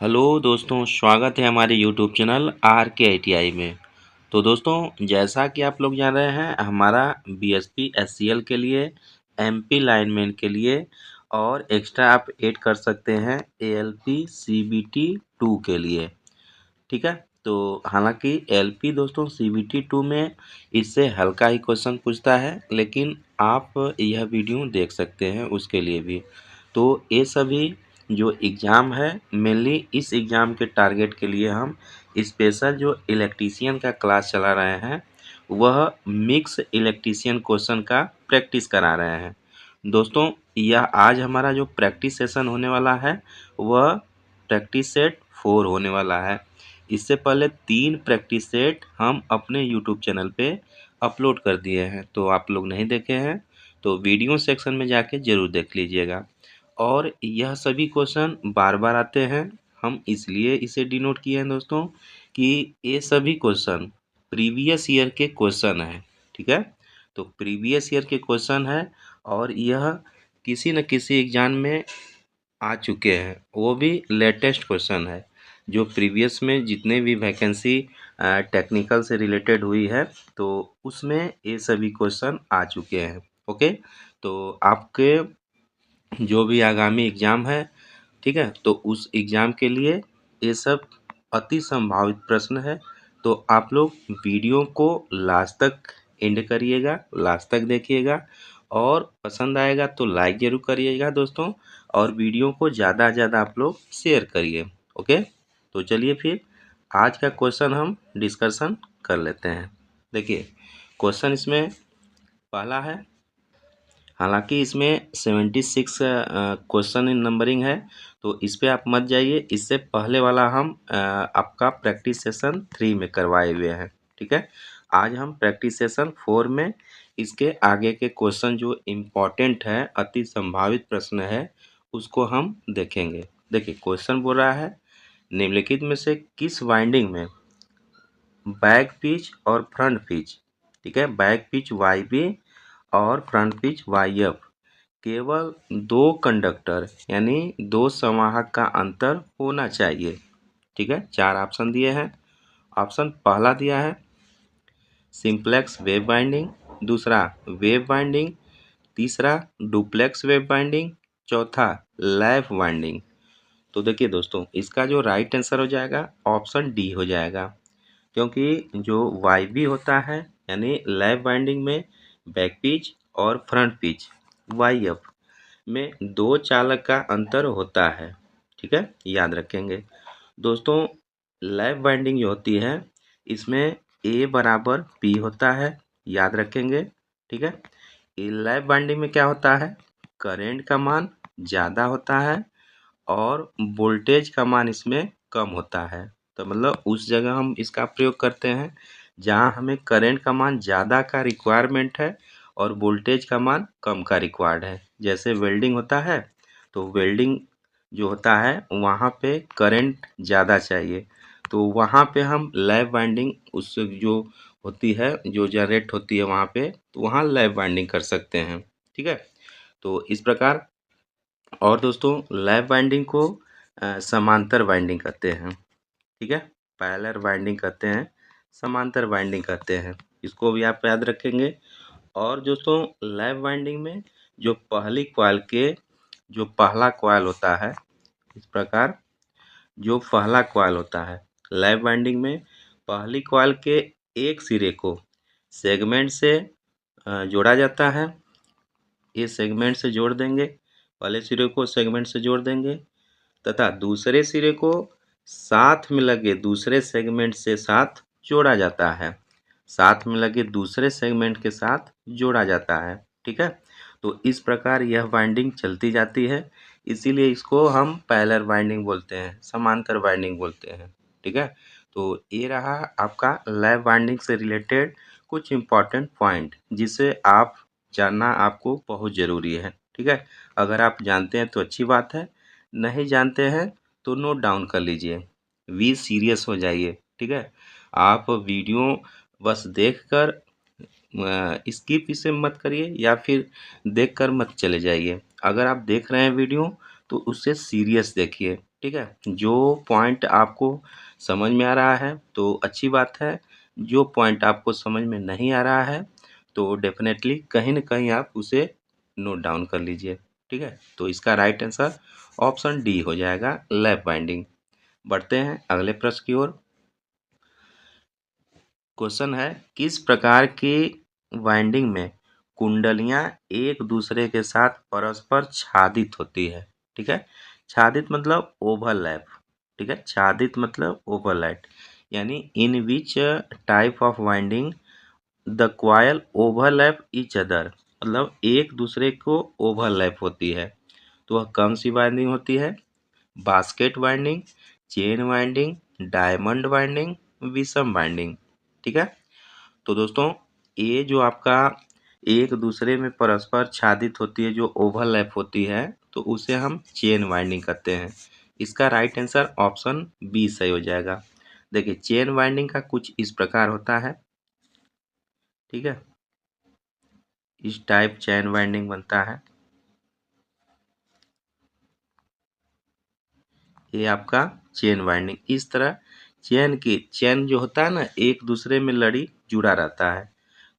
Hello दोस्तों, स्वागत है हमारे यूट्यूब चैनल आर के आई में। तो दोस्तों, जैसा कि आप लोग जान रहे हैं, हमारा बीएसपी एससीएल के लिए, एमपी लाइनमैन के लिए और एक्स्ट्रा आप ऐड कर सकते हैं एएलपी सीबीटी 2 के लिए। ठीक है। तो हालांकि एलपी दोस्तों सीबीटी 2 में इससे हल्का ही क्वेश्चन पूछता है, लेकिन आप यह वीडियो देख सकते हैं उसके लिए भी। तो ये सभी जो एग्ज़ाम है, मेनली इस एग्ज़ाम के टारगेट के लिए हम स्पेशल जो इलेक्ट्रीशियन का क्लास चला रहे हैं, वह मिक्स इलेक्ट्रीशियन क्वेश्चन का प्रैक्टिस करा रहे हैं। दोस्तों, यह आज हमारा जो प्रैक्टिस सेशन होने वाला है, वह प्रैक्टिस सेट 4 होने वाला है। इससे पहले 3 प्रैक्टिस सेट हम अपने यूट्यूब चैनल पे अपलोड कर दिए हैं, तो आप लोग नहीं देखे हैं तो वीडियो सेक्शन में जाके ज़रूर देख लीजिएगा। और यह सभी क्वेश्चन बार बार आते हैं, हम इसलिए इसे डिनोट किए हैं दोस्तों कि ये सभी क्वेश्चन प्रीवियस ईयर के क्वेश्चन हैं। ठीक है। तो प्रीवियस ईयर के क्वेश्चन है और यह किसी न किसी एग्जाम में आ चुके हैं, वो भी लेटेस्ट क्वेश्चन है। जो प्रीवियस में जितने भी वैकेंसी टेक्निकल से रिलेटेड हुई है, तो उसमें ये सभी क्वेश्चन आ चुके हैं। ओके। तो आपके जो भी आगामी एग्ज़ाम है, ठीक है, तो उस एग्ज़ाम के लिए ये सब अति संभावित प्रश्न है। तो आप लोग वीडियो को लास्ट तक एंड करिएगा, लास्ट तक देखिएगा और पसंद आएगा तो लाइक ज़रूर करिएगा दोस्तों, और वीडियो को ज़्यादा से ज़्यादा आप लोग शेयर करिए। ओके। तो चलिए फिर आज का क्वेश्चन हम डिस्कशन कर लेते हैं। देखिए, क्वेश्चन इसमें पहला है। हालांकि इसमें 76 क्वेश्चन इन नंबरिंग है, तो इस पे आप मत जाइए। इससे पहले वाला हम आपका प्रैक्टिस सेशन 3 में करवाए हुए हैं। ठीक है। आज हम प्रैक्टिस सेशन 4 में इसके आगे के क्वेश्चन जो इम्पोर्टेंट है, अति संभावित प्रश्न है, उसको हम देखेंगे। देखिए, क्वेश्चन बोल रहा है, निम्नलिखित में से किस वाइंडिंग में बैक पिच और फ्रंट पिच, ठीक है, बैक पिच वाई बी और फ्रंट पिच वाई एफ, केवल 2 कंडक्टर यानी 2 संवाहक का अंतर होना चाहिए। ठीक है। 4 ऑप्शन दिए हैं। ऑप्शन पहला दिया है सिंप्लेक्स वेव बाइंडिंग, दूसरा वेव बाइंडिंग, तीसरा डुप्लेक्स वेव बाइंडिंग, चौथा लैप बाइंडिंग। तो देखिए दोस्तों, इसका जो राइट आंसर हो जाएगा ऑप्शन डी हो जाएगा, क्योंकि जो वाई बी होता है यानी लैप बाइंडिंग में बैक पिच और फ्रंट पिच वाई एफ में 2 चालक का अंतर होता है। ठीक है, याद रखेंगे दोस्तों। लैप बाइंडिंग जो होती है, इसमें ए बराबर पी होता है, याद रखेंगे। ठीक है। लैप बाइंडिंग में क्या होता है, करेंट का मान ज़्यादा होता है और वोल्टेज का मान इसमें कम होता है। तो मतलब उस जगह हम इसका प्रयोग करते हैं जहाँ हमें करंट का मान ज़्यादा का रिक्वायरमेंट है और वोल्टेज का मान कम का रिक्वायर्ड है। जैसे वेल्डिंग होता है, तो वेल्डिंग जो होता है वहाँ पे करंट ज़्यादा चाहिए, तो वहाँ पे हम लैप बाइंडिंग उससे जो होती है, जो जनरेट होती है वहाँ पे, तो वहाँ लैप बाइंडिंग कर सकते हैं। ठीक है। तो इस प्रकार। और दोस्तों, लैप बाइंडिंग को समांतर बाइंडिंग कहते हैं। ठीक है। पैरेलल बाइंडिंग कहते हैं, समांतर बाइंडिंग कहते हैं, इसको भी आप याद रखेंगे। और दोस्तों, लैप बाइंडिंग में जो पहली कॉइल के जो पहला कॉइल होता है, इस प्रकार जो पहला कॉइल होता है लैप बाइंडिंग में, पहली कॉइल के एक सिरे को सेगमेंट से जोड़ा जाता है। ये सेगमेंट से जोड़ देंगे, पहले सिरे को सेगमेंट से जोड़ देंगे तथा दूसरे सिरे को साथ में लगे दूसरे सेगमेंट से साथ जोड़ा जाता है, साथ में लगे दूसरे सेगमेंट के साथ जोड़ा जाता है। ठीक है। तो इस प्रकार यह बाइंडिंग चलती जाती है, इसीलिए इसको हम पैरेलल बाइंडिंग बोलते हैं, समांतर बाइंडिंग बोलते हैं। ठीक है। तो ये रहा आपका लैप बाइंडिंग से रिलेटेड कुछ इम्पॉर्टेंट पॉइंट, जिसे आप जानना आपको बहुत ज़रूरी है। ठीक है। अगर आप जानते हैं तो अच्छी बात है, नहीं जानते हैं तो नोट डाउन कर लीजिए, वी सीरियस हो जाइए। ठीक है। आप वीडियो बस देखकर स्किप इसे मत करिए या फिर देखकर मत चले जाइए। अगर आप देख रहे हैं वीडियो तो उससे सीरियस देखिए, ठीक है। जो पॉइंट आपको समझ में आ रहा है तो अच्छी बात है, जो पॉइंट आपको समझ में नहीं आ रहा है तो डेफिनेटली कहीं न कहीं आप उसे नोट डाउन कर लीजिए। ठीक है, तो इसका राइट आंसर ऑप्शन डी हो जाएगा, लैप वाइंडिंग। बढ़ते हैं अगले प्रश्न की ओर। क्वेश्चन है, किस प्रकार की वाइंडिंग में कुंडलियां एक दूसरे के साथ परस्पर छादित होती है? ठीक है, छादित मतलब ओवरलैप। ठीक है, छादित मतलब ओवरलैप, यानी in which type of winding the coil overlap each other, मतलब एक दूसरे को ओवरलैप होती है। तो वह कौन सी वाइंडिंग होती है? Basket winding, chain winding, diamond winding, विषम वाइंडिंग। ठीक है, तो दोस्तों ये जो आपका एक दूसरे में परस्पर छादित होती है, जो ओवरलैप होती है, तो उसे हम चेन वाइंडिंग कहते हैं। इसका राइट आंसर ऑप्शन बी सही हो जाएगा। देखिए, चेन वाइंडिंग का कुछ इस प्रकार होता है। ठीक है, इस टाइप चेन वाइंडिंग बनता है। ये आपका चेन वाइंडिंग, इस तरह चेन जो होता है ना, एक दूसरे में लड़ी जुड़ा रहता है,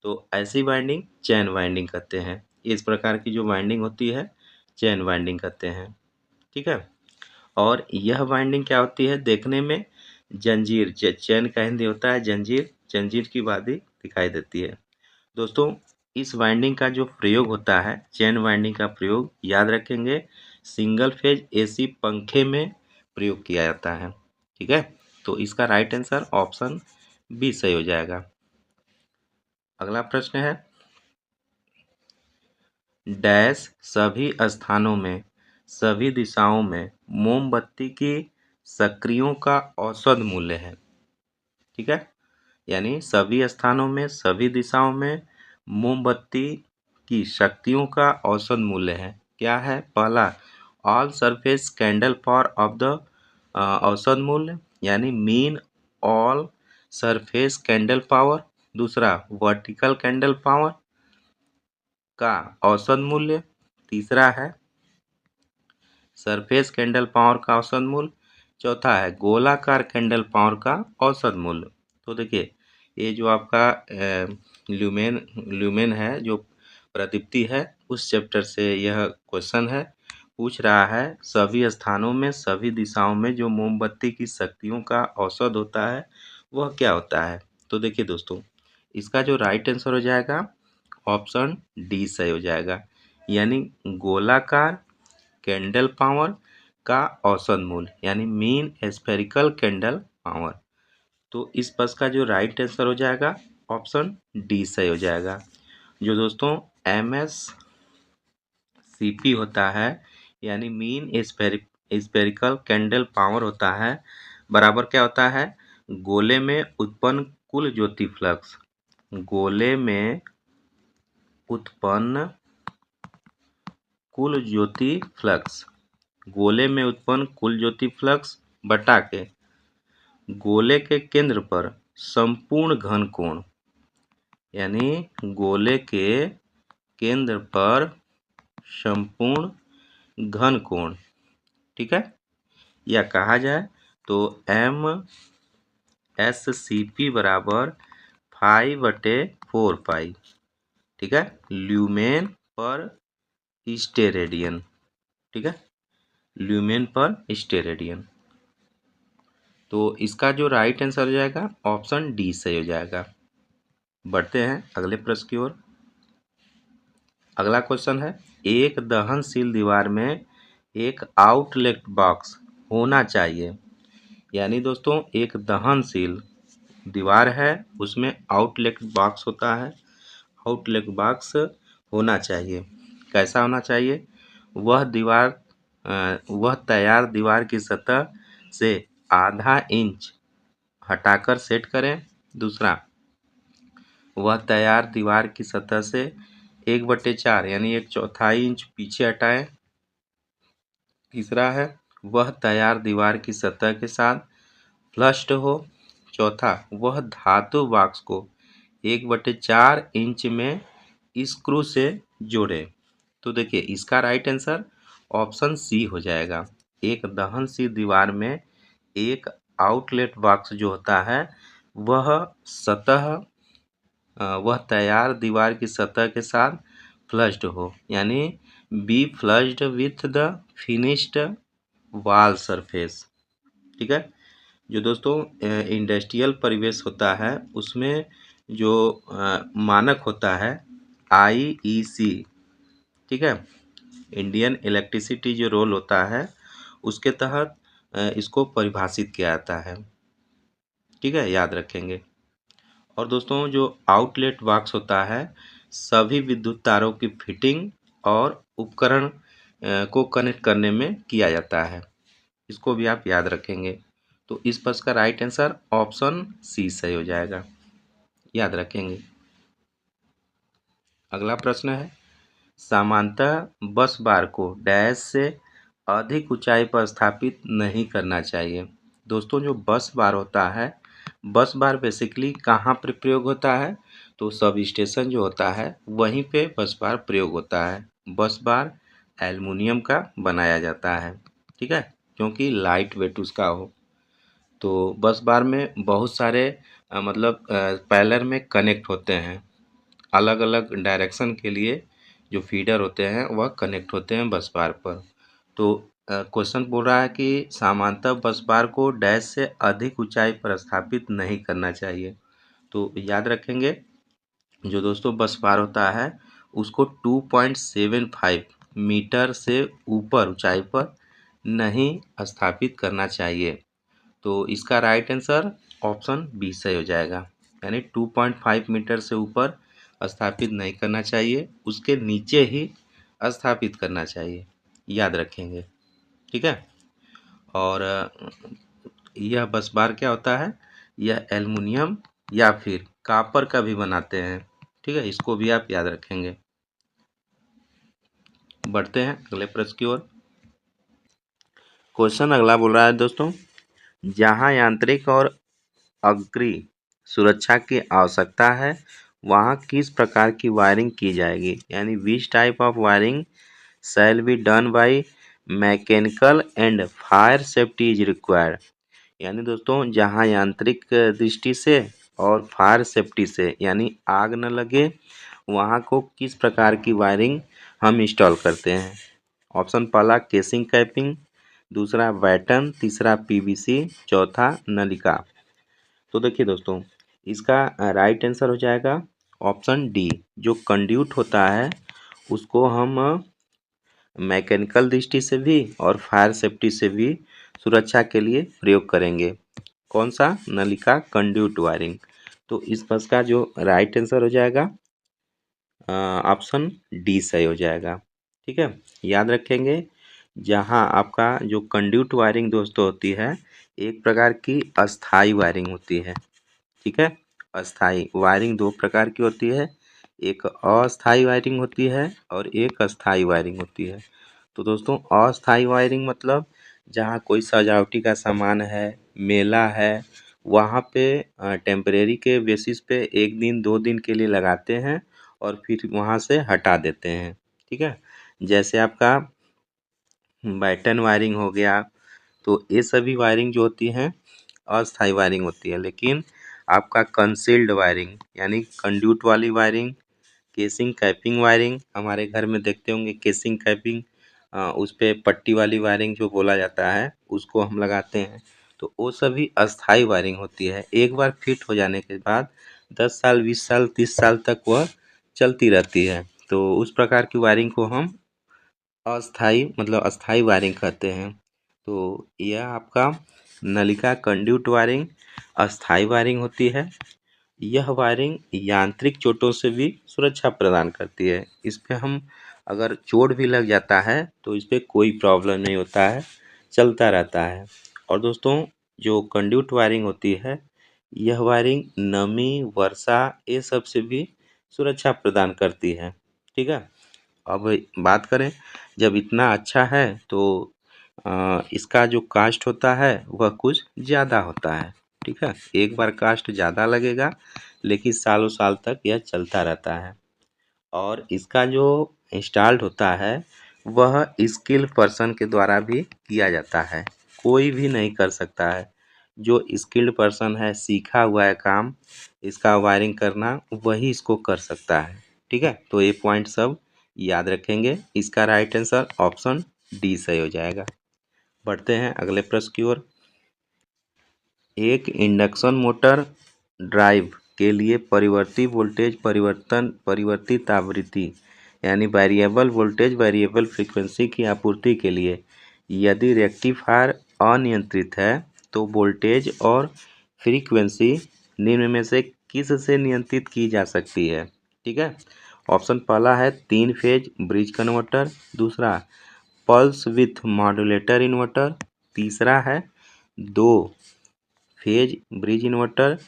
तो ऐसी वाइंडिंग चेन वाइंडिंग कहते हैं। इस प्रकार की जो वाइंडिंग होती है चेन वाइंडिंग कहते हैं। ठीक है, और यह वाइंडिंग क्या होती है? देखने में जंजीर, चेन का हिंदी होता है जंजीर, जंजीर की भांति दिखाई देती है। दोस्तों, इस वाइंडिंग का जो प्रयोग होता है, चेन वाइंडिंग का प्रयोग याद रखेंगे, सिंगल फेज एसी पंखे में प्रयोग किया जाता है। ठीक है, तो इसका राइट आंसर ऑप्शन बी सही हो जाएगा। अगला प्रश्न है, डैश सभी स्थानों में सभी दिशाओं में मोमबत्ती की सक्रियों का औसत मूल्य है। ठीक है, यानी सभी स्थानों में सभी दिशाओं में मोमबत्ती की शक्तियों का औसत मूल्य है। क्या है? पहला, all surface candle power of the औसत मूल्य, यानी mean all surface candle power. दूसरा, वर्टिकल कैंडल पावर का औसत मूल्य। तीसरा है सरफेस कैंडल पावर का औसत मूल्य। चौथा है गोलाकार कैंडल पावर का औसत मूल्य। तो देखिए, ये जो आपका ल्यूमेन है, जो प्रदीप्ति है, उस चैप्टर से यह क्वेश्चन है। पूछ रहा है सभी स्थानों में सभी दिशाओं में जो मोमबत्ती की शक्तियों का औसत होता है वह क्या होता है? तो देखिए दोस्तों, इसका जो राइट आंसर हो जाएगा ऑप्शन डी सही हो जाएगा, यानी गोलाकार कैंडल पावर का औसत मूल्य, यानी मीन स्फेरिकल कैंडल पावर। तो इस प्रश्न का जो राइट आंसर हो जाएगा ऑप्शन डी सही हो जाएगा। जो दोस्तों एमएस सीपी होता है, यानी मीन स्फेरिकल कैंडल पावर होता है, बराबर क्या होता है? गोले में उत्पन्न कुल ज्योति फ्लक्स, गोले में उत्पन्न कुल ज्योति फ्लक्स, गोले में उत्पन्न कुल ज्योति फ्लक्स बटा के गोले के केंद्र पर संपूर्ण घन कोण, यानी गोले के केंद्र पर संपूर्ण घन कोण। ठीक है, या कहा जाए तो एम एस सी पी बराबर 5/4 पाई। ठीक है, ल्यूमेन पर स्टेरेडियन। ठीक है, ल्यूमेन पर स्टेरेडियन। तो इसका जो राइट आंसर हो जाएगा ऑप्शन डी सही हो जाएगा। बढ़ते हैं अगले प्रश्न की ओर। अगला क्वेश्चन है, एक दहनशील दीवार में एक आउटलेट बॉक्स होना चाहिए, यानी दोस्तों एक दहनशील दीवार है, उसमें आउटलेट बॉक्स होता है, आउटलेट बॉक्स होना चाहिए। कैसा होना चाहिए? वह तैयार दीवार की सतह से आधा इंच हटाकर सेट करें। दूसरा, वह तैयार दीवार की सतह से 1/4 यानी 1/4 इंच पीछे हटाएं। तीसरा है, वह तैयार दीवार की सतह के साथ फ्लश्ड हो। चौथा, वह धातु बॉक्स को 1/4 इंच में स्क्रू से जोड़े। तो देखिए, इसका राइट आंसर ऑप्शन सी हो जाएगा, एक दहनशील दीवार में एक आउटलेट बॉक्स जो होता है वह वह तैयार दीवार की सतह के साथ फ्लश्ड हो, यानी be flushed with the finished wall surface. ठीक है। जो दोस्तों इंडस्ट्रियल परिवेश होता है उसमें जो मानक होता है IEC, ठीक है, इंडियन इलेक्ट्रिसिटी जो रोल होता है उसके तहत इसको परिभाषित किया जाता है। ठीक है, याद रखेंगे। और दोस्तों जो आउटलेट बॉक्स होता है सभी विद्युत तारों की फिटिंग और उपकरण को कनेक्ट करने में किया जाता है। इसको भी आप याद रखेंगे। तो इस प्रश्न का राइट आंसर ऑप्शन सी सही हो जाएगा, याद रखेंगे। अगला प्रश्न है, समांतर बस बार को डैश से अधिक ऊंचाई पर स्थापित नहीं करना चाहिए। दोस्तों जो बस बार होता है, बस बार बेसिकली कहाँ पर प्रयोग होता है, तो सब स्टेशन जो होता है वहीं पे बस बार प्रयोग होता है। बस बार एल्युमिनियम का बनाया जाता है, ठीक है, क्योंकि लाइट वेट उसका हो। तो बस बार में बहुत सारे मतलब पैरेलल में कनेक्ट होते हैं, अलग अलग डायरेक्शन के लिए जो फीडर होते हैं वह कनेक्ट होते हैं बस बार पर। तो क्वेश्चन बोल रहा है कि समांतर बस बार को डैश से अधिक ऊंचाई पर स्थापित नहीं करना चाहिए। तो याद रखेंगे जो दोस्तों बस बार होता है उसको 2.75 मीटर से ऊपर ऊंचाई पर नहीं स्थापित करना चाहिए। तो इसका राइट आंसर ऑप्शन बी सही हो जाएगा, यानी 2.5 मीटर से ऊपर स्थापित नहीं करना चाहिए, उसके नीचे ही स्थापित करना चाहिए, याद रखेंगे। ठीक है। और यह बस बार क्या होता है, यह एल्युमिनियम या फिर कॉपर का भी बनाते हैं। ठीक है, इसको भी आप याद रखेंगे। बढ़ते हैं अगले प्रश्न की ओर। क्वेश्चन अगला बोल रहा है दोस्तों, जहां यांत्रिक और अग्नि सुरक्षा की आवश्यकता है वहाँ किस प्रकार की वायरिंग की जाएगी, यानी विच type of wiring shall be done by mechanical and fire safety is required. यानी दोस्तों जहाँ यांत्रिक दृष्टि से और फायर सेफ्टी से यानी आग न लगे वहाँ को किस प्रकार की वायरिंग हम इंस्टॉल करते हैं। ऑप्शन पहला केसिंग कैपिंग, दूसरा बैटन, तीसरा PVC, चौथा नलिका। तो देखिए दोस्तों इसका राइट आंसर हो जाएगा ऑप्शन डी। जो कंड्यूट होता है उसको हम मैकेनिकल दृष्टि से भी और फायर सेफ्टी से भी सुरक्षा के लिए प्रयोग करेंगे। कौन सा, नलिका कंड्यूट वायरिंग। तो इस प्रश्न का जो राइट आंसर हो जाएगा ऑप्शन डी सही हो जाएगा। ठीक है, याद रखेंगे। जहां आपका जो कंड्यूट वायरिंग दोस्तों होती है एक प्रकार की अस्थाई वायरिंग होती है। ठीक है, अस्थाई वायरिंग दो प्रकार की होती है, एक अस्थाई वायरिंग होती है और एक अस्थाई वायरिंग होती है। तो दोस्तों अस्थाई वायरिंग मतलब जहाँ कोई सजावटी का सामान है, मेला है, वहाँ पे टेम्परेरी के बेसिस पे 1 दिन 2 दिन के लिए लगाते हैं और फिर वहाँ से हटा देते हैं। ठीक है, जैसे आपका बैटन वायरिंग हो गया। तो ये सभी वायरिंग जो होती हैं अस्थाई वायरिंग होती है। लेकिन आपका कंसील्ड वायरिंग यानी कंड्यूट वाली वायरिंग, केसिंग कैपिंग वायरिंग, हमारे घर में देखते होंगे केसिंग कैपिंग, उस पे पट्टी वाली वायरिंग जो बोला जाता है उसको हम लगाते हैं। तो वो सभी अस्थाई वायरिंग होती है, एक बार फिट हो जाने के बाद 10 साल 20 साल 30 साल तक वह चलती रहती है। तो उस प्रकार की वायरिंग को हम अस्थाई मतलब अस्थाई वायरिंग कहते हैं। तो यह आपका नलिका कंड्यूट वायरिंग अस्थाई वायरिंग होती है। यह वायरिंग यांत्रिक चोटों से भी सुरक्षा प्रदान करती है। इस पे हम अगर चोट भी लग जाता है तो इस पे कोई प्रॉब्लम नहीं होता है, चलता रहता है। और दोस्तों जो कंड्यूट वायरिंग होती है यह वायरिंग नमी, वर्षा ये सब से भी सुरक्षा प्रदान करती है। ठीक है, अब बात करें जब इतना अच्छा है तो इसका जो कास्ट होता है वह कुछ ज़्यादा होता है। ठीक है, एक बार कास्ट ज़्यादा लगेगा लेकिन सालों साल तक यह चलता रहता है। और इसका जो इंस्टॉल्ड होता है वह स्किल पर्सन के द्वारा भी किया जाता है। कोई भी नहीं कर सकता है। जो स्किल्ड पर्सन है, सीखा हुआ है काम इसका वायरिंग करना, वही इसको कर सकता है। ठीक है, तो ये पॉइंट सब याद रखेंगे। इसका राइट आंसर ऑप्शन डी सही हो जाएगा। बढ़ते हैं अगले प्रश्न की ओर। एक इंडक्शन मोटर ड्राइव के लिए परिवर्ती वोल्टेज परिवर्तित आवृत्ति यानी वेरिएबल वोल्टेज वेरिएबल फ्रीक्वेंसी की आपूर्ति के लिए यदि रेक्टिफायर अनियंत्रित है तो वोल्टेज और फ्रीक्वेंसी निम्न में से किस से नियंत्रित की जा सकती है। ठीक है, ऑप्शन पहला है 3 फेज ब्रिज कन्वर्टर, दूसरा पल्स विथ मॉड्यूलेटर इन्वर्टर, तीसरा है 2 फेज ब्रिज इन्वर्टर,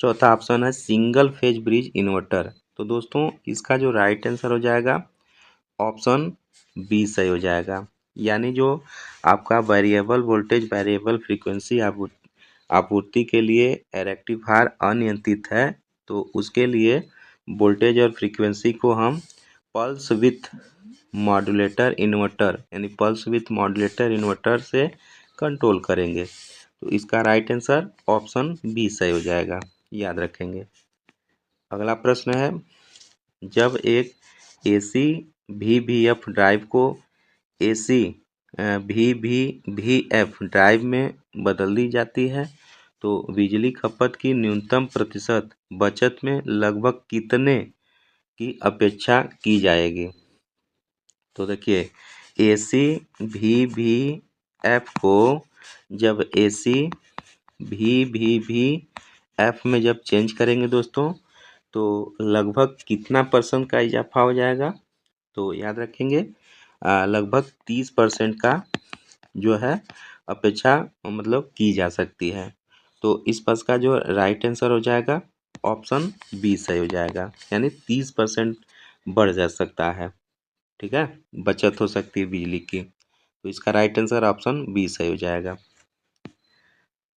चौथा ऑप्शन है सिंगल फेज ब्रिज इन्वर्टर। तो दोस्तों इसका जो राइट आंसर हो जाएगा ऑप्शन बी सही हो जाएगा। यानी जो आपका वेरिएबल वोल्टेज वेरिएबल फ्रीक्वेंसी आपूर्ति के लिए रेक्टिफायर अनियंत्रित है तो उसके लिए वोल्टेज और फ्रीक्वेंसी को हम पल्स विथ मॉड्यूलेटर इन्वर्टर यानी पल्स विथ मॉड्यूलेटर इन्वर्टर से कंट्रोल करेंगे। तो इसका राइट आंसर ऑप्शन बी सही हो जाएगा, याद रखेंगे। अगला प्रश्न है, जब एक एसी वीवीएफ ड्राइव को एसी वीवीएफ ड्राइव में बदल दी जाती है तो बिजली खपत की न्यूनतम प्रतिशत बचत में लगभग कितने की अपेक्षा की जाएगी। तो देखिए एसी वीवीएफ को जब एसी वीवीएफ में जब चेंज करेंगे दोस्तों तो लगभग कितना परसेंट का इजाफा हो जाएगा। तो याद रखेंगे लगभग 30% का जो है अपेक्षा मतलब की जा सकती है। तो इस प्रश्न का जो राइट आंसर हो जाएगा ऑप्शन बी सही हो जाएगा, यानी 30% बढ़ जा सकता है। ठीक है, बचत हो सकती है बिजली की। तो इसका राइट आंसर ऑप्शन बी सही हो जाएगा।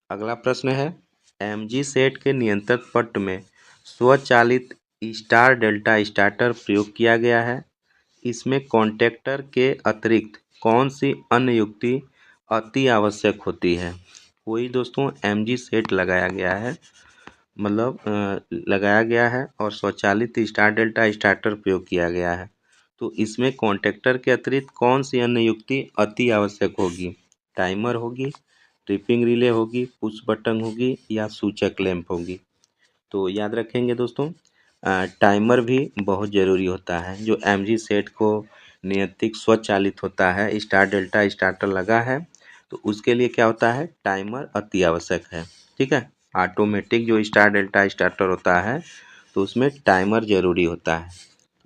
अगला प्रश्न है, एमजी सेट के नियंत्रण पट में स्वचालित स्टार डेल्टा स्टार्टर प्रयोग किया गया है। इसमें कॉन्टैक्टर के अतिरिक्त कौन सी अन्य युक्ति अति आवश्यक होती है। कोई दोस्तों एमजी सेट लगाया गया है मतलब लगाया गया है और स्वचालित स्टार डेल्टा स्टार्टर प्रयोग किया गया है। तो इसमें कॉन्टैक्टर के अतिरिक्त कौन सी अन्य युक्ति अति आवश्यक होगी। टाइमर होगी, ट्रिपिंग रिले होगी, पुश बटन होगी या सूचक लैंप होगी। तो याद रखेंगे दोस्तों टाइमर भी बहुत ज़रूरी होता है। जो एमजी सेट को नियंत्रित स्वचालित होता है, स्टार डेल्टा स्टार्टर लगा है तो उसके लिए क्या होता है, टाइमर अति आवश्यक है। ठीक है, ऑटोमेटिक जो स्टार डेल्टा स्टार्टर होता है तो उसमें टाइमर ज़रूरी होता है।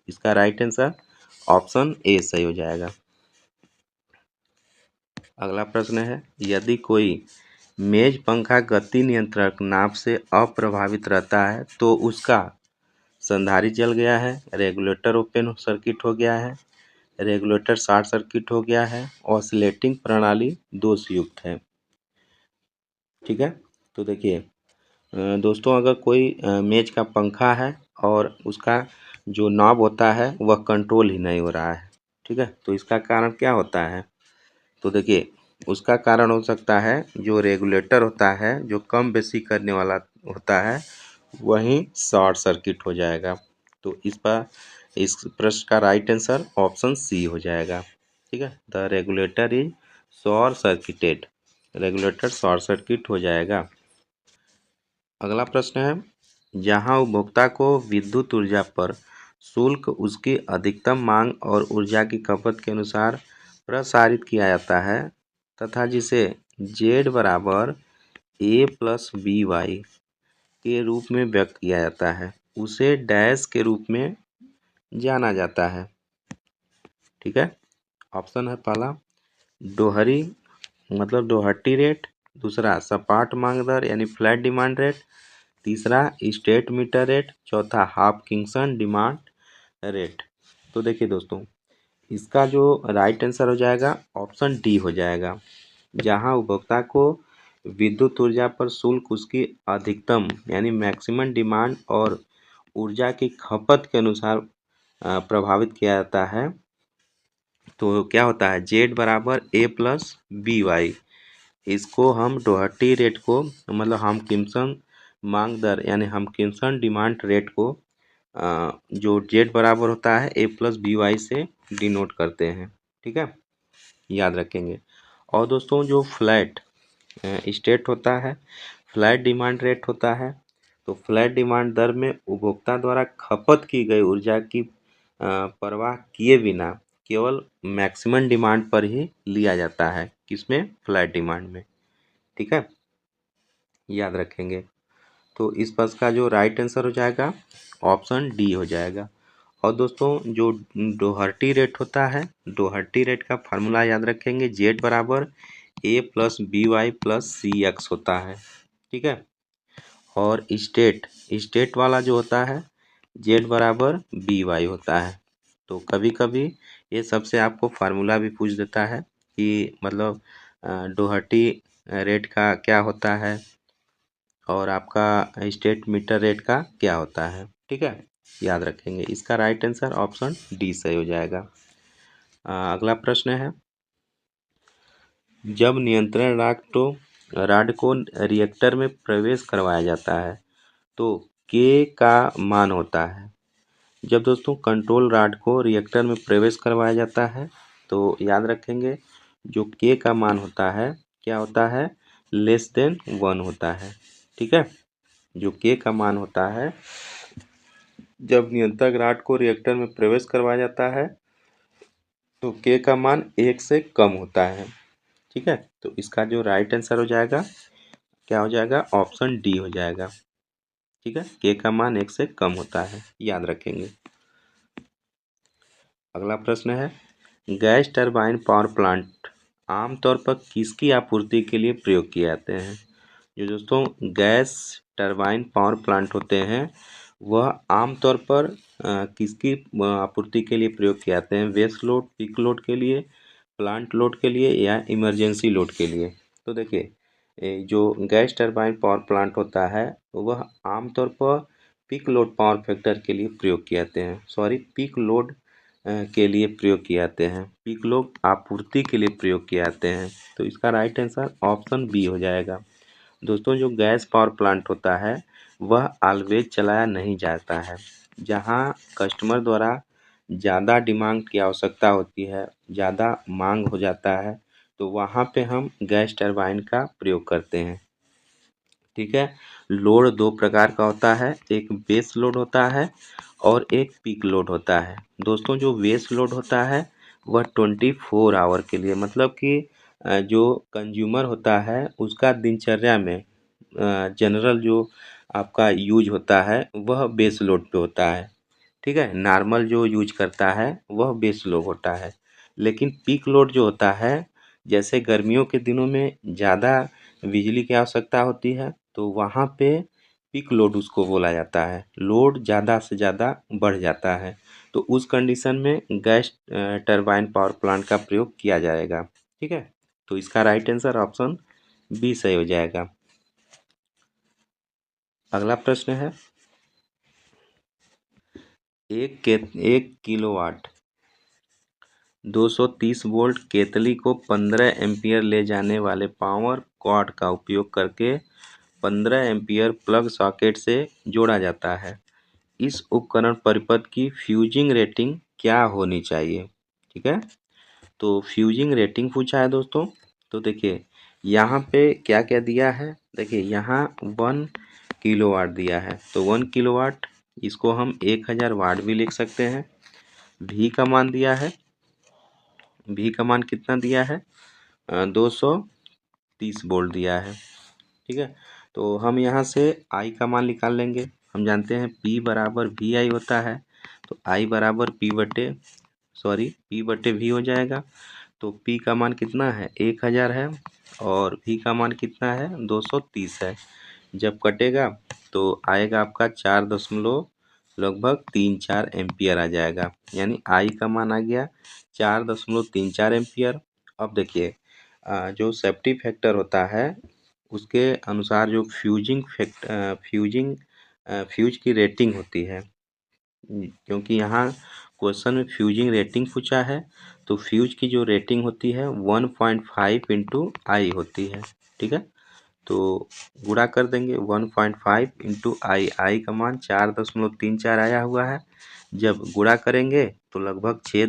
इसका राइट आंसर ऑप्शन ए सही हो जाएगा। अगला प्रश्न है, यदि कोई मेज पंखा गति नियंत्रक नाप से अप्रभावित रहता है तो उसका संधारित्र जल गया है, रेगुलेटर ओपन सर्किट हो गया है, रेगुलेटर शॉर्ट सर्किट हो गया है, ऑसिलेटिंग प्रणाली दोषयुक्त है। ठीक है, तो देखिए दोस्तों अगर कोई मेज का पंखा है और उसका जो नॉब होता है वह कंट्रोल ही नहीं हो रहा है। ठीक है, तो इसका कारण क्या होता है। तो देखिए उसका कारण हो सकता है जो रेगुलेटर होता है जो कम बेसी करने वाला होता है वहीं शॉर्ट सर्किट हो जाएगा। तो इस प्रश्न का राइट आंसर ऑप्शन सी हो जाएगा। ठीक है, the regulator is short circuited, regulator short circuit हो जाएगा। अगला प्रश्न है, जहां उपभोक्ता को विद्युत ऊर्जा पर शुल्क उसकी अधिकतम मांग और ऊर्जा की खपत के अनुसार प्रसारित किया जाता है तथा जिसे Z बराबर A प्लस बी वाई के रूप में व्यक्त किया जाता है उसे डैश के रूप में जाना जाता है। ठीक है, ऑप्शन है पहला डोहरी मतलब डोहट्टी रेट, दूसरा सपाट मांग दर यानी फ्लैट डिमांड रेट, तीसरा स्टेट मीटर रेट, चौथा हाफ किंगसन डिमांड रेट। तो देखिए दोस्तों इसका जो राइट आंसर हो जाएगा ऑप्शन डी हो जाएगा। जहां उपभोक्ता को विद्युत ऊर्जा पर शुल्क उसकी अधिकतम यानी मैक्सिमम डिमांड और ऊर्जा की खपत के अनुसार प्रभावित किया जाता है तो क्या होता है जेड बराबर ए प्लस बी वाई। इसको हम डोहर्टी रेट को मतलब हामकिंसन मांग दर यानी हामकिंसन डिमांड रेट को जो जेड बराबर होता है ए प्लस बी वाई से डिनोट करते हैं। ठीक है, याद रखेंगे। और दोस्तों जो फ्लैट स्टेट होता है, फ्लैट डिमांड रेट होता है, तो फ्लैट डिमांड दर में उपभोक्ता द्वारा खपत की गई ऊर्जा की परवाह किए बिना केवल मैक्सिमम डिमांड पर ही लिया जाता है। किसमें? फ्लैट डिमांड में। ठीक है, याद रखेंगे। तो इस बस का जो राइट आंसर हो जाएगा ऑप्शन डी हो जाएगा। और दोस्तों जो डोहर्टी रेट होता है, डोहर्टी रेट का फार्मूला याद रखेंगे, जेड बराबर ए प्लस बी वाई प्लस सी एक्स होता है। ठीक है, और स्टेट स्टेट वाला जो होता है जेड बराबर बी वाई होता है। तो कभी कभी ये सबसे आपको फार्मूला भी पूछ देता है कि मतलब डोहर्टी रेट का क्या होता है और आपका स्टेट मीटर रेट का क्या होता है। ठीक है, याद रखेंगे। इसका राइट आंसर ऑप्शन डी सही हो जाएगा। अगला प्रश्न है, जब नियंत्रण रॉड को रिएक्टर में प्रवेश करवाया जाता है तो के का मान होता है। जब दोस्तों कंट्रोल रॉड को रिएक्टर में प्रवेश करवाया जाता है तो याद रखेंगे जो के का मान होता है क्या होता है, लेस देन 1 होता है। ठीक है, जो के का मान होता है जब नियंत्रक रॉड को रिएक्टर में प्रवेश करवाया जाता है तो के का मान 1 से कम होता है। ठीक है, तो इसका जो राइट आंसर हो जाएगा क्या हो जाएगा, ऑप्शन डी हो जाएगा। ठीक है, के का मान 1 से कम होता है, याद रखेंगे। अगला प्रश्न है, गैस टरबाइन पावर प्लांट आमतौर पर किसकी आपूर्ति के लिए प्रयोग किए जाते हैं। जो दोस्तों गैस टरबाइन पावर प्लांट होते हैं वह आमतौर पर किसकी आपूर्ति के लिए प्रयोग किए जाते हैं, बेस लोड, पीक लोड के लिए, प्लांट लोड के लिए या इमरजेंसी लोड के लिए। तो देखिए जो गैस टरबाइन पावर प्लांट होता है वह आमतौर पर पीक लोड पावर फैक्टर के लिए प्रयोग किए जाते हैं, सॉरी पीक लोड के लिए प्रयोग किए जाते हैं, पीक लोड आपूर्ति के लिए प्रयोग किए जाते हैं। तो इसका राइट आंसर ऑप्शन बी हो जाएगा। दोस्तों जो गैस पावर प्लांट होता है वह ऑलवेज चलाया नहीं जाता है। जहां कस्टमर द्वारा ज़्यादा डिमांड की आवश्यकता होती है, ज़्यादा मांग हो जाता है, तो वहां पे हम गैस टरबाइन का प्रयोग करते हैं। ठीक है, लोड दो प्रकार का होता है, एक बेस लोड होता है और एक पीक लोड होता है। दोस्तों जो बेस लोड होता है वह 24 आवर के लिए मतलब कि जो कंज्यूमर होता है उसका दिनचर्या में जनरल जो आपका यूज होता है वह बेस लोड पे होता है। ठीक है, नॉर्मल जो यूज करता है वह बेस लोड होता है। लेकिन पीक लोड जो होता है जैसे गर्मियों के दिनों में ज़्यादा बिजली की आवश्यकता होती है तो वहाँ पे पीक लोड उसको बोला जाता है, लोड ज़्यादा से ज़्यादा बढ़ जाता है तो उस कंडीशन में गैस टरबाइन पावर प्लांट का प्रयोग किया जाएगा। ठीक है, तो इसका राइट आंसर ऑप्शन बी सही हो जाएगा। अगला प्रश्न है, एक किलोवाट 230 वोल्ट केतली को 15 एम्पीयर ले जाने वाले पावर कॉर्ड का उपयोग करके 15 एम्पीयर प्लग सॉकेट से जोड़ा जाता है। इस उपकरण परिपथ की फ्यूजिंग रेटिंग क्या होनी चाहिए। ठीक है, तो फ्यूजिंग रेटिंग पूछा है दोस्तों। तो देखिए यहाँ पे क्या क्या दिया है, देखिए यहाँ 1 किलोवाट दिया है तो 1 किलोवाट इसको हम 1000 वाट भी लिख सकते हैं। भी का मान दिया है, भी का मान कितना दिया है 230 वोल्ट दिया है। ठीक है, तो हम यहाँ से आई का मान निकाल लेंगे। हम जानते हैं पी बराबर वी आई होता है तो आई बराबर पी बटे वी हो जाएगा। तो पी का मान कितना है 1000 है और वी का मान कितना है 230 है। जब कटेगा तो आएगा आपका 4.34 आ जाएगा, यानी आई का मान आ गया 4.34 अब देखिए जो सेफ्टी फैक्टर होता है उसके अनुसार जो फ्यूज की रेटिंग होती है, क्योंकि यहाँ क्वेश्चन में फ्यूजिंग रेटिंग पूछा है, तो फ्यूज की जो रेटिंग होती है 1.5 इंटू आई होती है। ठीक है, तो गुणा कर देंगे 1.5 इंटू आई। आई का मान 4.34 आया हुआ है। जब गुणा करेंगे तो लगभग 6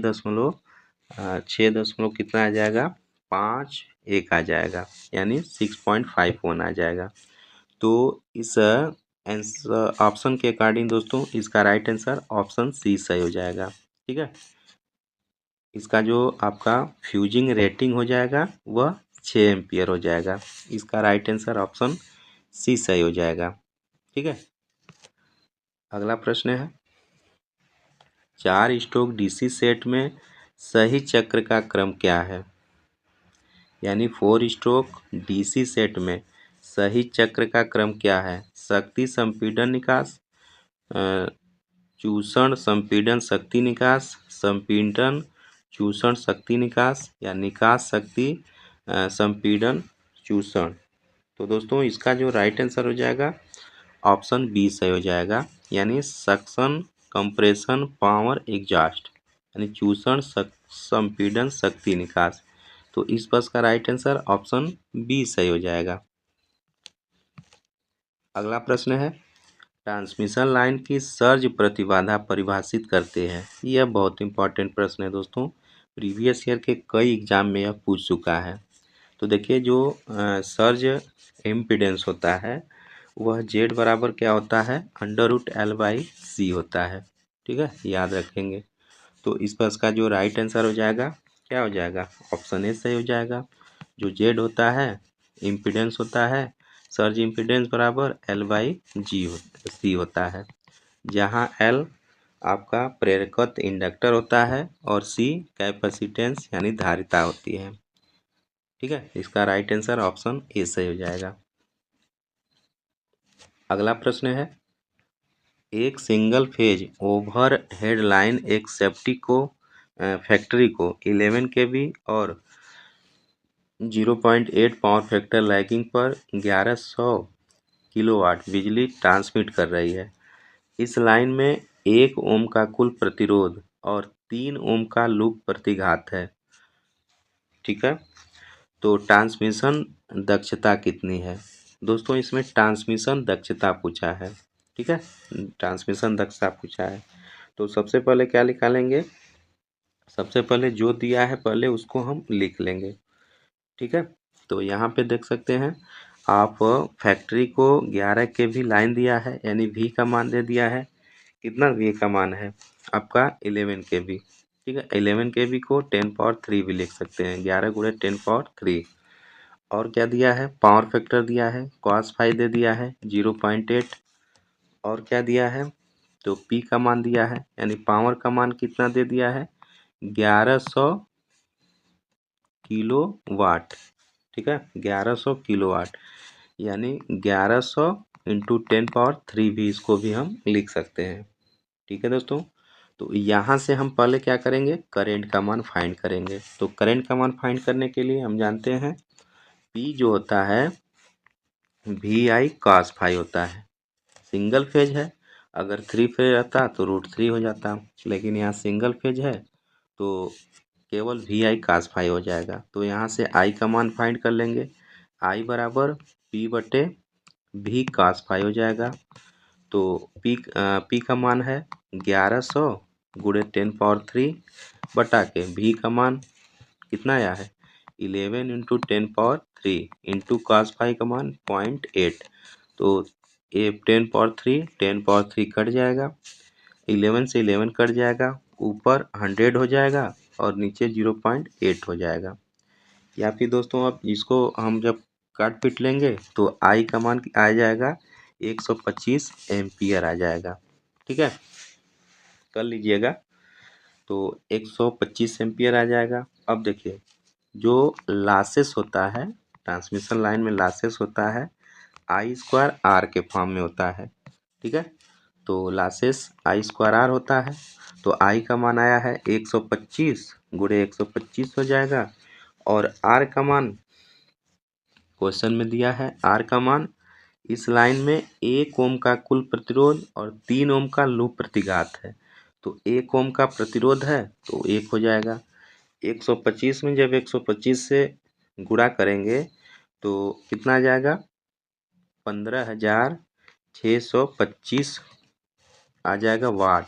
दशमलव कितना आ जाएगा, 5 1 आ जाएगा, यानी 6.51 आ जाएगा। तो इस आंसर ऑप्शन के अकॉर्डिंग दोस्तों इसका राइट आंसर ऑप्शन सी सही हो जाएगा। ठीक है, इसका जो आपका फ्यूजिंग रेटिंग हो जाएगा वह 6 एम्पियर हो जाएगा। इसका राइट आंसर ऑप्शन सी सही हो जाएगा। ठीक है, अगला प्रश्न है, 4 स्ट्रोक डीसी सेट में सही चक्र का क्रम क्या है? यानी 4 स्ट्रोक डीसी सेट में सही चक्र का क्रम क्या है? शक्ति संपीड़न निकास, चूषण संपीड़न शक्ति निकास, संपीड़न चूषण शक्ति निकास, या निकास शक्ति संपीड़न चूषण। तो दोस्तों इसका जो राइट आंसर हो जाएगा ऑप्शन बी सही हो जाएगा, यानी सक्शन कंप्रेशन पावर एग्जॉस्ट, यानी चूषण संपीड़न शक्ति निकास। तो इस बस का राइट आंसर ऑप्शन बी सही हो जाएगा। अगला प्रश्न है, ट्रांसमिशन लाइन की सर्ज प्रतिबाधा परिभाषित करते हैं। यह बहुत इंपॉर्टेंट प्रश्न है दोस्तों, प्रीवियस ईयर के कई एग्जाम में यह पूछ चुका है। तो देखिए जो सर्ज इम्पीडेंस होता है वह जेड बराबर क्या होता है, √L/C होता है। ठीक है, याद रखेंगे। तो इस पर इसका जो राइट आंसर हो जाएगा क्या हो जाएगा, ऑप्शन ए सही हो जाएगा। जो जेड होता है इम्पीडेंस होता है, सर्ज इम्पीडेंस बराबर L/C होता है, जहाँ L आपका प्रेरकत्व इंडक्टर होता है और C कैपेसिटेंस यानी धारिता होती है। ठीक है, इसका राइट आंसर ऑप्शन ए सही हो जाएगा। अगला प्रश्न है, एक single phase over head line एक सेफ्टी को फैक्ट्री को 11 kV और 0.8 पावर फैक्टर लैगिंग पर 1100 किलोवाट बिजली ट्रांसमिट कर रही है। इस लाइन में 1 ओम का कुल प्रतिरोध और 3 ओम का लूप प्रतिघात है। ठीक है, तो ट्रांसमिशन दक्षता कितनी है? दोस्तों इसमें ट्रांसमिशन दक्षता पूछा है। ठीक है, ट्रांसमिशन दक्षता पूछा है। तो सबसे पहले क्या निकालेंगे, सबसे पहले जो दिया है पहले उसको हम लिख लेंगे। ठीक है, तो यहाँ पे देख सकते हैं आप, फैक्ट्री को 11 kV लाइन दिया है, यानी V का मान दे दिया है। कितना V का मान है आपका 11 kV। ठीक है, 11 kV को 10³ भी लिख सकते हैं, 11 गुणे 10³ और क्या दिया है, पावर फैक्टर दिया है, cos⁵ दे दिया है 0.8 और क्या दिया है, तो P का मान दिया है, यानी पावर का मान कितना दे दिया है 1100 किलोवाट। ठीक है, 1100 किलोवाट, यानी 1100 इंटू 10³ भी इसको भी हम लिख सकते हैं। ठीक है दोस्तों, तो यहाँ से हम पहले क्या करेंगे, करंट का मान फाइंड करेंगे। तो करंट का मान फाइंड करने के लिए हम जानते हैं P जो होता है VI cos⁵ होता है। सिंगल फेज है, अगर 3 फेज रहता तो √3 हो जाता, लेकिन यहाँ सिंगल फेज है तो केवल VI cos⁵ हो जाएगा। तो यहाँ से I का मान फाइंड कर लेंगे, I बराबर P/V cos⁵ हो जाएगा। तो P का मान है 1100 गुणे 10³ बटा के V का मान कितना आया है 11 इंटू 10³ इंटू cos⁵ का मान 0.8। तो ये 10³ कट जाएगा, 11 से 11 कट जाएगा, ऊपर 100 हो जाएगा और नीचे 0.8 हो जाएगा। या फिर दोस्तों अब इसको हम जब काट पीट लेंगे तो I का मान आ जाएगा 125 एम्पियर आ जाएगा। ठीक है, कर लीजिएगा, तो 125 एम्पियर आ जाएगा। अब देखिए जो लॉसेस होता है, ट्रांसमिशन लाइन में लॉसेस होता है I²R के फॉर्म में होता है। ठीक है, तो लॉसेस I²R होता है, तो I का मान आया है 125 गुणे 125 हो जाएगा और R का मान क्वेश्चन में दिया है, R का मान इस लाइन में 1 ओम का कुल प्रतिरोध और 3 ओम का लूप प्रतिघात है। तो 1 ओम का प्रतिरोध है तो 1 हो जाएगा। 125 में जब 125 से गुणा करेंगे तो कितना आ जाएगा? 15,625 आ जाएगा वाट।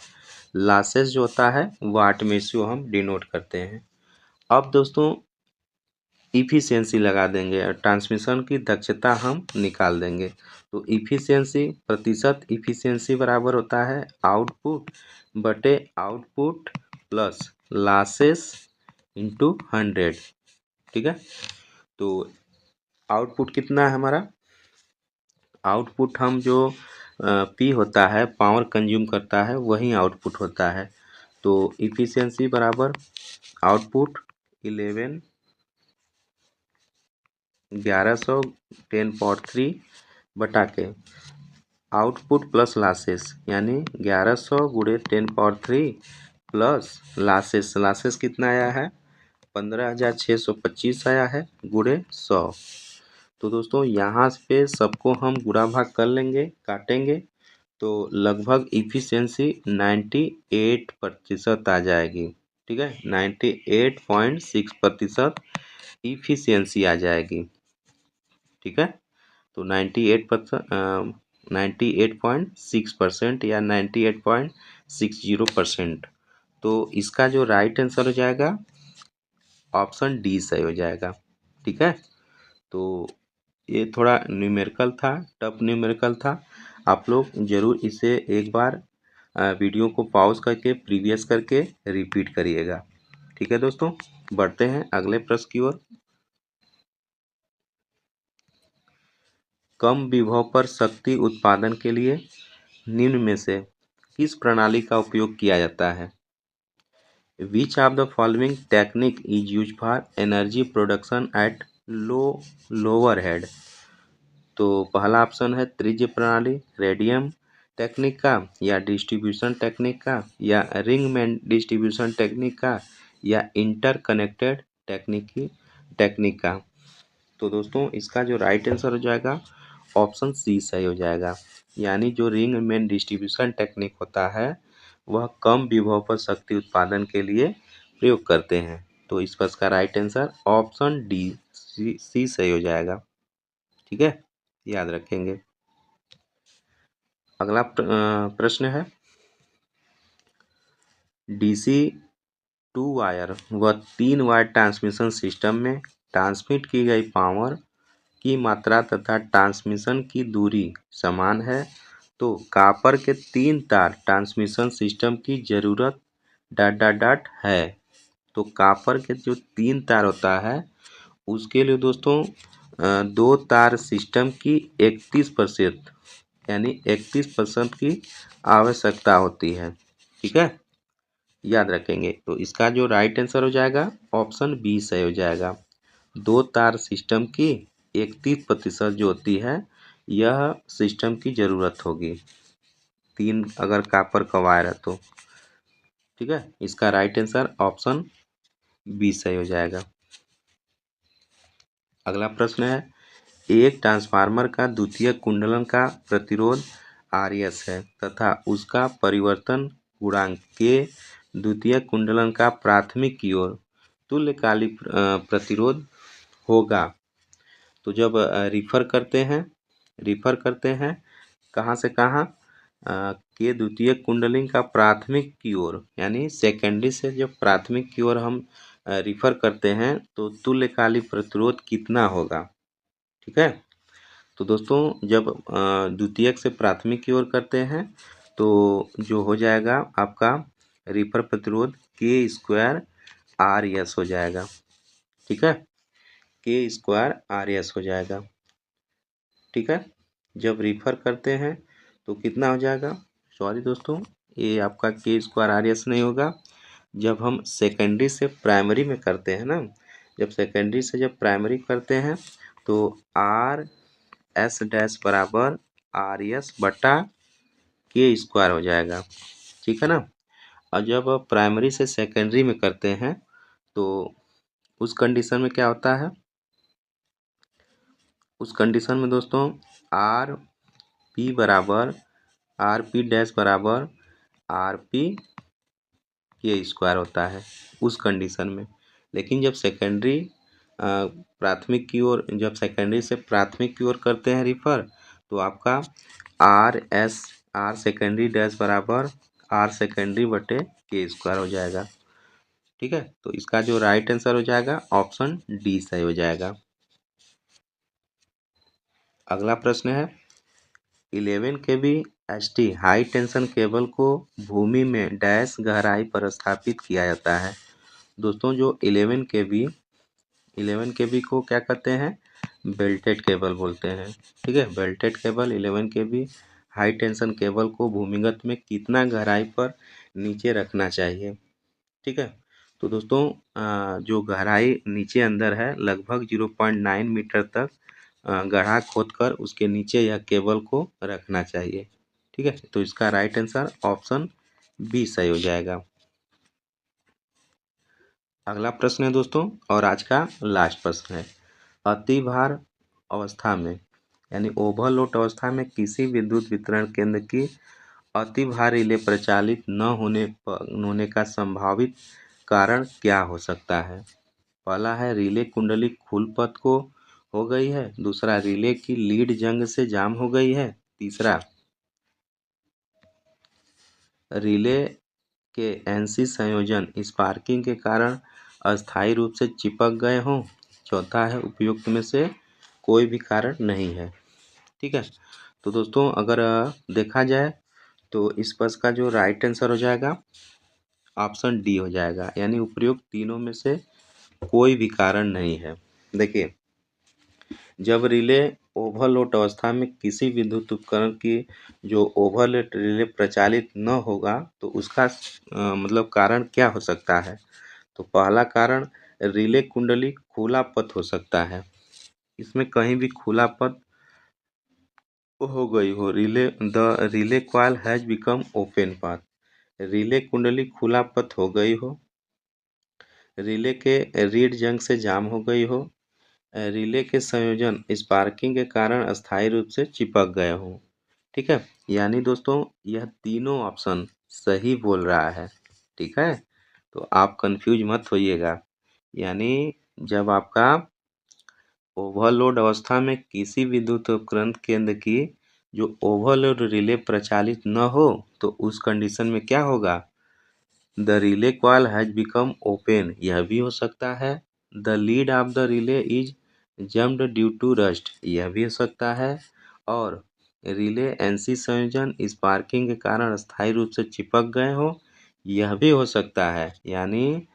लॉसेस जो होता है वाट में इसको हम डिनोट करते हैं। अब दोस्तों इफिशियंसी लगा देंगे और ट्रांसमिशन की दक्षता हम निकाल देंगे। तो इफिशियंसी प्रतिशत इफिशियंसी बराबर होता है आउटपुट बटे आउटपुट प्लस लॉसेस इंटू 100। ठीक है, तो आउटपुट कितना है हमारा? आउटपुट हम जो पी होता है पावर कंज्यूम करता है वही आउटपुट होता है। तो इफिशियंसी बराबर आउटपुट 1100 10 पावर 3 बटा के आउटपुट प्लस लॉसेस यानी 1100 गुणे 10 पावर 3 प्लस लॉसेस कितना आया है? 15,625 आया है गुणे 100। तो दोस्तों यहाँ पे सबको हम गुणा भाग कर लेंगे, काटेंगे तो लगभग इफिशियंसी 98% आ जाएगी। ठीक है, 98.6% इफिशियंसी आ जाएगी। ठीक है, तो 98.6% या 98.60%। तो इसका जो राइट आंसर हो जाएगा ऑप्शन डी सही हो जाएगा। ठीक है, तो ये थोड़ा न्यूमेरिकल था, टफ न्यूमेरिकल था। आप लोग ज़रूर इसे एक बार वीडियो को पॉज करके प्रीवियस करके रिपीट करिएगा। ठीक है दोस्तों, बढ़ते हैं अगले प्रश्न की ओर। कम विभव पर शक्ति उत्पादन के लिए निम्न में से किस प्रणाली का उपयोग किया जाता है? Which of the following technique is use for energy production at lower head? तो पहला ऑप्शन है त्रिज्य प्रणाली, रेडियम टेक्निक का, या डिस्ट्रीब्यूशन टेक्निक का, या रिंगमैन डिस्ट्रीब्यूशन टेक्निक का, या इंटरकनेक्टेड टेक्निक का। तो दोस्तों इसका जो राइट आंसर हो जाएगा ऑप्शन सी सही हो जाएगा। यानी जो रिंगमैन डिस्ट्रीब्यूशन टेक्निक होता है वह कम विभव पर शक्ति उत्पादन के लिए प्रयोग करते हैं। तो इस पर का right answer option D C सही हो जाएगा। ठीक है, याद रखेंगे। अगला प्रश्न है डीसी 2 वायर व 3 वायर ट्रांसमिशन सिस्टम में ट्रांसमिट की गई पावर की मात्रा तथा ट्रांसमिशन की दूरी समान है तो कॉपर के 3 तार ट्रांसमिशन सिस्टम की जरूरत डॉट डॉट डॉट है। तो कॉपर के जो 3 तार होता है उसके लिए दोस्तों 2 तार सिस्टम की 31% यानी 31% की आवश्यकता होती है। ठीक है, याद रखेंगे। तो इसका जो राइट आंसर हो जाएगा ऑप्शन बी सही हो जाएगा। 2 तार सिस्टम की 31% जो होती है यह सिस्टम की ज़रूरत होगी, 3 अगर कॉपर का वायर है तो। ठीक है, इसका राइट आंसर ऑप्शन बी सही हो जाएगा। अगला प्रश्न है एक ट्रांसफार्मर का द्वितीय कुंडलन का प्रतिरोध RS है तथा उसका परिवर्तन गुणांक के द्वितीय कुंडलन का प्राथमिक की ओर तुल्यकालिक प्रतिरोध होगा। तो जब रिफर करते हैं कहाँ से कहाँ के द्वितीय कुंडली का प्राथमिक की ओर यानी सेकेंडरी से जब प्राथमिक की ओर हम रिफर करते हैं तो तुल्यकालिक प्रतिरोध कितना होगा। ठीक है, तो दोस्तों जब द्वितीयक से प्राथमिक की ओर करते हैं तो जो हो जाएगा आपका रिफर प्रतिरोध K² RS हो जाएगा। ठीक है, K² RS हो जाएगा। ठीक है, जब रिफर करते हैं तो कितना हो जाएगा? सॉरी दोस्तों, ये आपका K² RS नहीं होगा। जब हम सेकेंडरी से प्राइमरी में करते हैं ना, जब सेकेंडरी से जब प्राइमरी करते हैं तो RS बराबर RS बटा K² हो जाएगा। ठीक है ना, और जब प्राइमरी से सेकेंडरी में करते हैं तो उस कंडीशन में क्या होता है? उस कंडीशन में दोस्तों RP बराबर RP डैश बराबर RP के स्क्वायर होता है उस कंडीशन में। लेकिन जब सेकेंडरी प्राथमिक की ओर, जब सेकेंडरी से प्राथमिक की ओर करते हैं रिफर, तो आपका आर सेकेंडरी डैश बराबर आर सेकेंडरी बटे के स्क्वायर हो जाएगा। ठीक है, तो इसका जो राइट आंसर हो जाएगा ऑप्शन डी सही हो जाएगा। अगला प्रश्न है 11 kV ST high tension cable को भूमि में डैश गहराई पर स्थापित किया जाता है। दोस्तों जो 11 kV को क्या कहते हैं, बेल्टेड केबल बोलते हैं। ठीक है, belted cable 11 kV high tension cable को भूमिगत में कितना गहराई पर नीचे रखना चाहिए। ठीक है, तो दोस्तों जो गहराई नीचे अंदर है लगभग 0.9 मीटर तक गड्ढा खोदकर उसके नीचे यह केबल को रखना चाहिए। ठीक है, तो इसका राइट आंसर ऑप्शन बी सही हो जाएगा। अगला प्रश्न है दोस्तों, और आज का लास्ट प्रश्न है, अति भार अवस्था में यानी ओवरलोड अवस्था में किसी विद्युत वितरण केंद्र की अति भार रिले प्रचालित न होने का संभावित कारण क्या हो सकता है। पहला है रिले कुंडली खुलपत को हो गई है, दूसरा रिले की लीड जंग से जाम हो गई है, तीसरा रिले के एनसी संयोजन स्पार्किंग के कारण अस्थायी रूप से चिपक गए हों, चौथा है उपयुक्त में से कोई भी कारण नहीं है। ठीक है, तो दोस्तों अगर देखा जाए तो इस प्रश्न का जो राइट आंसर हो जाएगा ऑप्शन डी हो जाएगा, यानी उपयुक्त तीनों में से कोई भी कारण नहीं है। देखिए, जब रिले ओवरलोड अवस्था में किसी विद्युत उपकरण की जो ओवरलोड रिले प्रचालित न होगा तो उसका मतलब कारण क्या हो सकता है। तो पहला कारण रिले कुंडली खुला पथ हो सकता है, इसमें कहीं भी खुला पथ हो गई हो, relay coil has become open path, relay कुंडली खुला पथ हो गई हो, रिले के रीड जंग से जाम हो गई हो, रिले के संयोजन स्पार्किंग के कारण अस्थायी रूप से चिपक गए हों। ठीक है, यानी दोस्तों यह तीनों ऑप्शन सही बोल रहा है। ठीक है, तो आप कंफ्यूज मत होइएगा, यानी जब आपका ओवरलोड अवस्था में किसी विद्युत उपकरण केंद्र की जो ओवरलोड रिले प्रचालित न हो तो उस कंडीशन में क्या होगा, the relay coil has become open, यह भी हो सकता है। The lead of the relay is jumped due to rust, यह भी हो सकता है। और रिले एनसी संयोजन स्पार्किंग के कारण अस्थायी रूप से चिपक गए हो, यह भी हो सकता है। यानी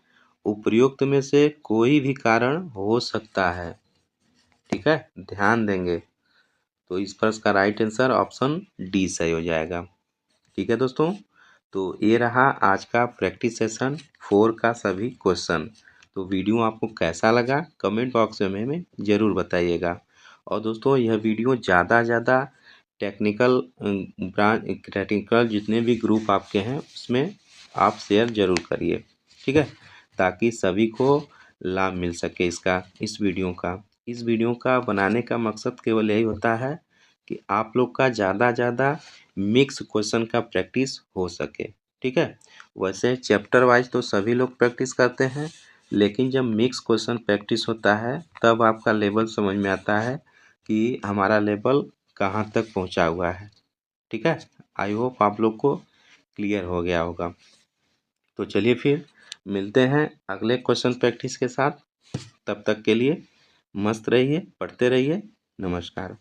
उपर्युक्त में से कोई भी कारण हो सकता है। ठीक है, ध्यान देंगे, तो इस प्रश्न का राइट आंसर ऑप्शन डी सही हो जाएगा। ठीक है दोस्तों, तो ये रहा आज का प्रैक्टिस सेशन 4 का सभी क्वेश्चन। तो वीडियो आपको कैसा लगा कमेंट बॉक्स में हमें ज़रूर बताइएगा। और दोस्तों यह वीडियो ज़्यादा ज़्यादा टेक्निकल जितने भी ग्रुप आपके हैं उसमें आप शेयर ज़रूर करिए। ठीक है, ताकि सभी को लाभ मिल सके इस वीडियो का बनाने का मकसद केवल यही होता है कि आप लोग का ज़्यादा मिक्स क्वेश्चन का प्रैक्टिस हो सके। ठीक है, वैसे चैप्टर वाइज तो सभी लोग प्रैक्टिस करते हैं, लेकिन जब मिक्स क्वेश्चन प्रैक्टिस होता है तब आपका लेवल समझ में आता है कि हमारा लेवल कहाँ तक पहुँचा हुआ है। ठीक है, आई होप आप लोग को क्लियर हो गया होगा। तो चलिए फिर मिलते हैं अगले क्वेश्चन प्रैक्टिस के साथ। तब तक के लिए मस्त रहिए, पढ़ते रहिए। नमस्कार।